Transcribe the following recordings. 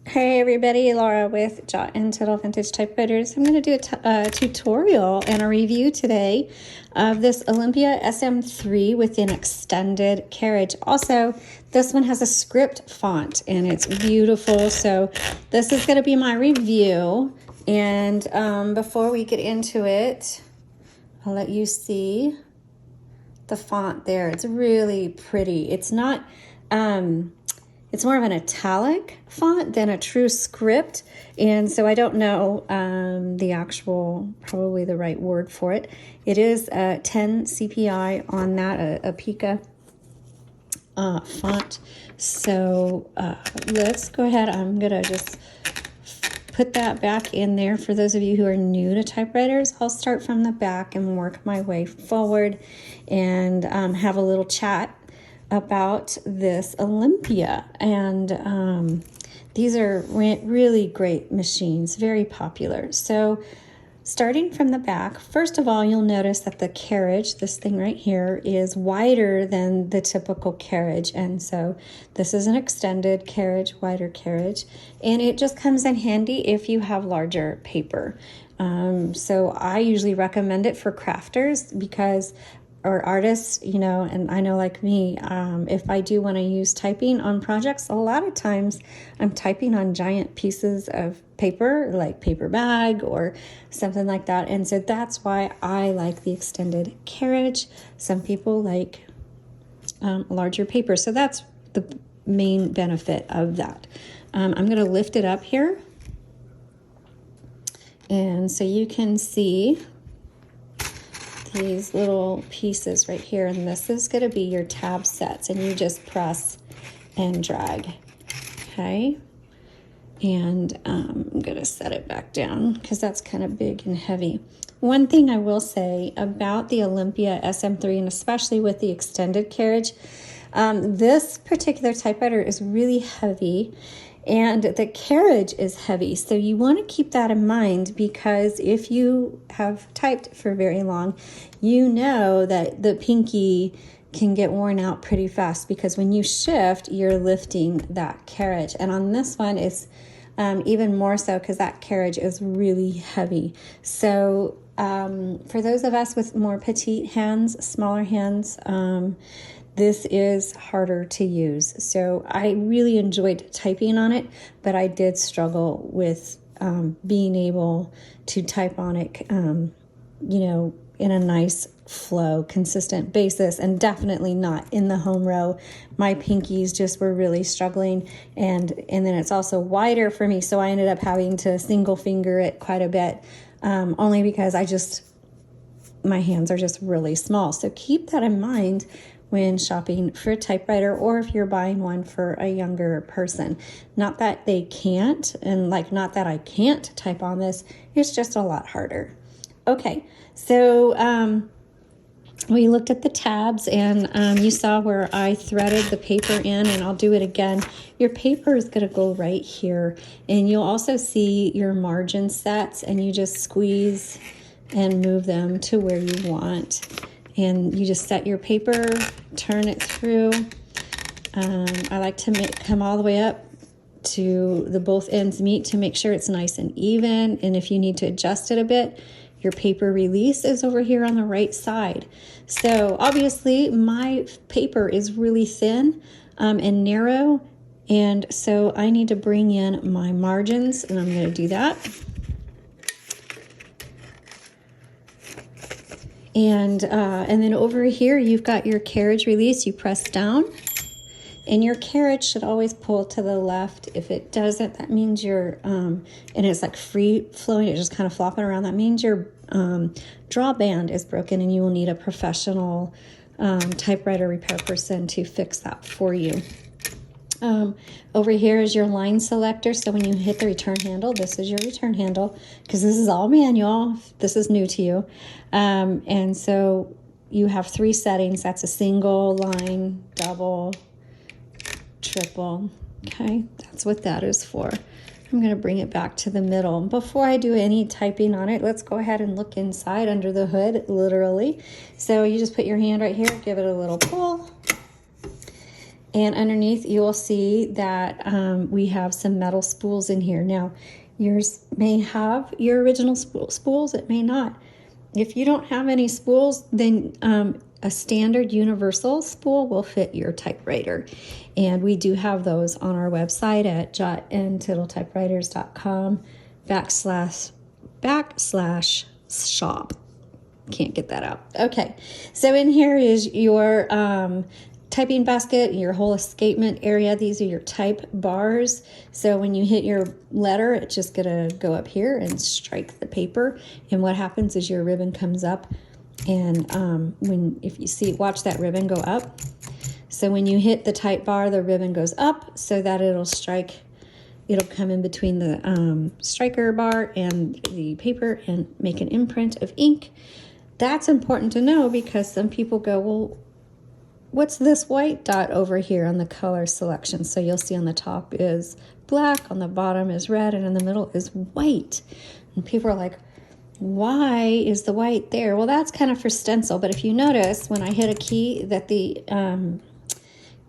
Hey everybody, Laura with Jot and Tittle Vintage Typewriters. I'm going to do a tutorial and a review today of this Olympia SM3 with an extended carriage. Also, this one has a script font and it's beautiful. So this is going to be my review. And before we get into it, I'll let you see the font there. It's really pretty. It's not... it's more of an italic font than a true script, and so I don't know the actual, probably the right word for it. It is 10 CPI on that, a Pica font. So let's go ahead. I'm going to just put that back in there. For those of you who are new to typewriters, I'll start from the back and work my way forward and have a little chat about this Olympia. And these are really great machines, very popular. So starting from the back, first of all, you'll notice that the carriage, this thing right here, is wider than the typical carriage. And so this is an extended carriage, wider carriage, and it just comes in handy if you have larger paper. So I usually recommend it for crafters because or artists, you know, and I know like me, if I do want to use typing on projects, a lot of times I'm typing on giant pieces of paper, like paper bag or something like that. And so that's why I like the extended carriage. Some people like larger paper. So that's the main benefit of that. I'm going to lift it up here. And so you can see these little pieces right here, and this is going to be your tab sets, and you just press and drag. Okay, and I'm going to set it back down because that's kind of big and heavy. One thing I will say about the Olympia SM3, and especially with the extended carriage, this particular typewriter is really heavy and the carriage is heavy. So you want to keep that in mind, because if you have typed for very long, you know that the pinky can get worn out pretty fast, because when you shift, you're lifting that carriage. And on this one, it's even more so because that carriage is really heavy. So for those of us with more petite hands, smaller hands, this is harder to use. So I really enjoyed typing on it, but I did struggle with being able to type on it, you know, in a nice flow, consistent basis, and definitely not in the home row. My pinkies just were really struggling, and then it's also wider for me, so I ended up having to single finger it quite a bit, only because my hands are just really small. So keep that in mind when shopping for a typewriter, or if you're buying one for a younger person. Not that they can't, and not that I can't type on this, it's just a lot harder. Okay, so we looked at the tabs, and you saw where I threaded the paper in, and I'll do it again. Your paper is going to go right here, and you'll also see your margin sets, and you just squeeze and move them to where you want. And you just set your paper, turn it through. I like to come all the way up to the both ends meet to make sure it's nice and even. And if you need to adjust it a bit, your paper release is over here on the right side. So obviously my paper is really thin and narrow, and so I need to bring in my margins, and I'm going to do that. And then over here, you've got your carriage release. You press down, and your carriage should always pull to the left. If it doesn't, that means you're, and it's like free flowing, it's just kind of flopping around. That means your drawband is broken, and you will need a professional typewriter repair person to fix that for you. Over here is your line selector. So when you hit the return handle, this is your return handle, because this is all manual. This is new to you. And so you have 3 settings. That's a single, line, double, triple. Okay, that's what that is for. I'm going to bring it back to the middle. Before I do any typing on it, let's go ahead and look inside under the hood, literally. So you just put your hand right here, give it a little pull, And underneath you will see that we have some metal spools in here. Now, yours may have your original spools, it may not. If you don't have any spools, then a standard universal spool will fit your typewriter. And we do have those on our website at jotandtittletypewriters.com/shop. Can't get that out. Okay, so in here is your typing basket, your whole escapement area. These are your type bars. So when you hit your letter, it's just gonna go up here and strike the paper. And what happens is your ribbon comes up, and if you see, watch that ribbon go up. So when you hit the type bar, the ribbon goes up so that it'll strike. It'll come in between the striker bar and the paper and make an imprint of ink. That's important to know because some people go, well, what's this white dot over here on the color selection? So you'll see on the top is black, on the bottom is red, and in the middle is white. And people are like, why is the white there? Well, that's kind of for stencil, but if you notice when I hit a key that the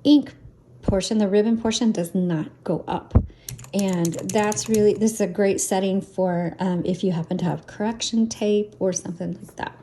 ink portion, the ribbon portion, does not go up. And this is a great setting for if you happen to have correction tape or something like that.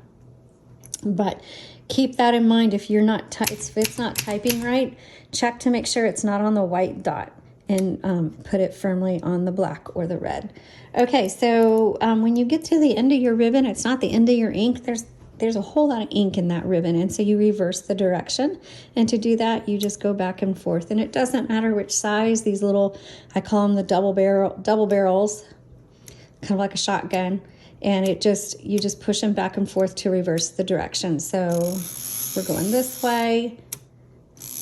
But keep that in mind. If you're not if it's not typing right, check to make sure it's not on the white dot, and put it firmly on the black or the red. Okay, so when you get to the end of your ribbon, it's not the end of your ink. There's a whole lot of ink in that ribbon, and so you reverse the direction. And to do that, you just go back and forth, and it doesn't matter which size. These little, I call them the double barrels, kind of like a shotgun. And you just push them back and forth to reverse the direction. So we're going this way.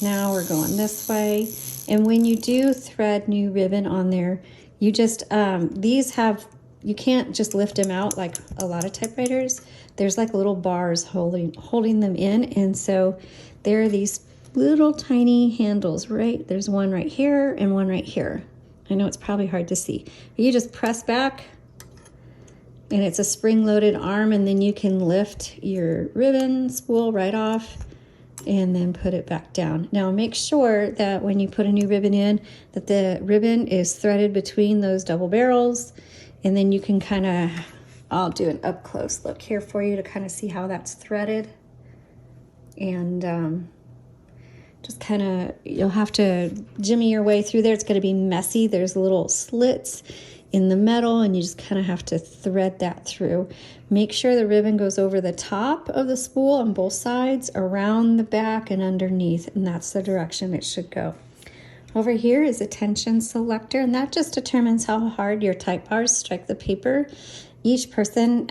Now we're going this way. And when you do thread new ribbon on there, you just, you can't just lift them out like a lot of typewriters. There's like little bars holding them in. And so there are these little tiny handles, right? There's one right here and one right here. I know it's probably hard to see. You just press back, and it's a spring-loaded arm, and then you can lift your ribbon spool right off and then put it back down. Now make sure that when you put a new ribbon in, that the ribbon is threaded between those double barrels, and then you can kind of, I'll do an up-close look here for you to kind of see how that's threaded. And just kind of, you'll have to jimmy your way through there. It's going to be messy. There's little slits in the metal, and you just kind of have to thread that through. Make sure the ribbon goes over the top of the spool on both sides, around the back and underneath, and that's the direction it should go. Over here is a tension selector, and that just determines how hard your type bars strike the paper. Each person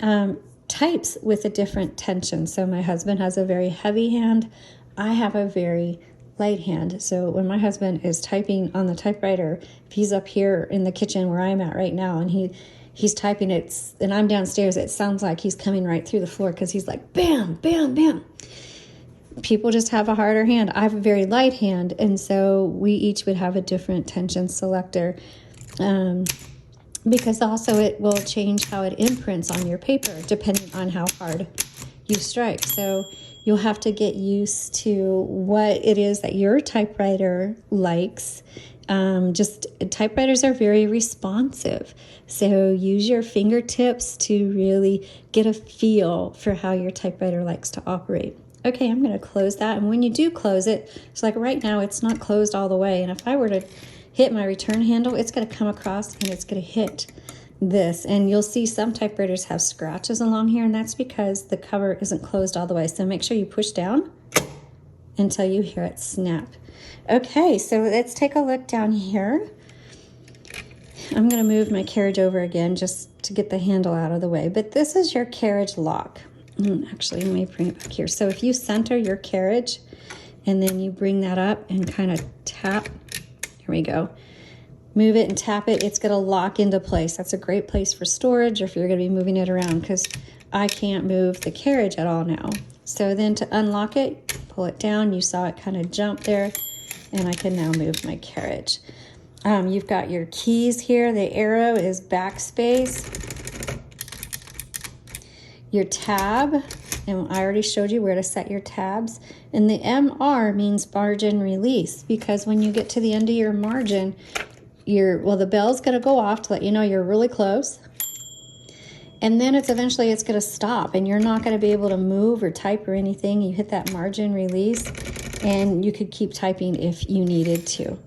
types with a different tension. So my husband has a very heavy hand. I have a very light hand. So when my husband is typing on the typewriter, if he's up here in the kitchen where I'm at right now, and he's typing it, and I'm downstairs, it sounds like he's coming right through the floor because he's like bam, bam, bam. People just have a harder hand. I have a very light hand, and so we each would have a different tension selector, because also it will change how it imprints on your paper depending on how hard you strike. So you'll have to get used to what it is that your typewriter likes. Typewriters are very responsive. So use your fingertips to really get a feel for how your typewriter likes to operate. Okay, I'm going to close that. And when you do close it, it's like right now it's not closed all the way. And if I were to hit my return handle, it's going to come across and it's going to hit this. And you'll see some typewriters have scratches along here, and that's because the cover isn't closed all the way. So make sure you push down until you hear it snap. Okay, so let's take a look down here. I'm going to move my carriage over again just to get the handle out of the way. But this is your carriage lock. Actually, let me bring it back here. So if you center your carriage and then you bring that up and kind of tap, here we go. Move it and tap it, it's going to lock into place. That's a great place for storage, or if you're going to be moving it around, because I can't move the carriage at all now. So then to unlock it, pull it down. You saw it kind of jump there, and I can now move my carriage. You've got your keys here. The arrow is backspace. your tab, and I already showed you where to set your tabs. And the MR means margin release, because when you get to the end of your margin, the bell's gonna go off to let you know you're really close. And then eventually it's gonna stop, and you're not gonna be able to move or type or anything. You hit that margin release, and you could keep typing if you needed to.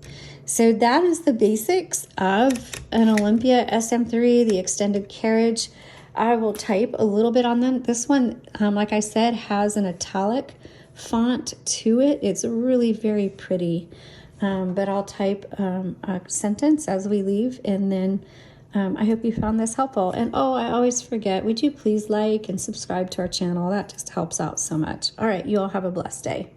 So that is the basics of an Olympia SM3, the extended carriage. I will type a little bit on them. This one, like I said, has an ITALIC font to it. It's really very pretty. But I'll type a sentence as we leave, and then I hope you found this helpful. And oh, I always forget, would you please like and subscribe to our channel? That just helps out so much. All right, you all have a blessed day.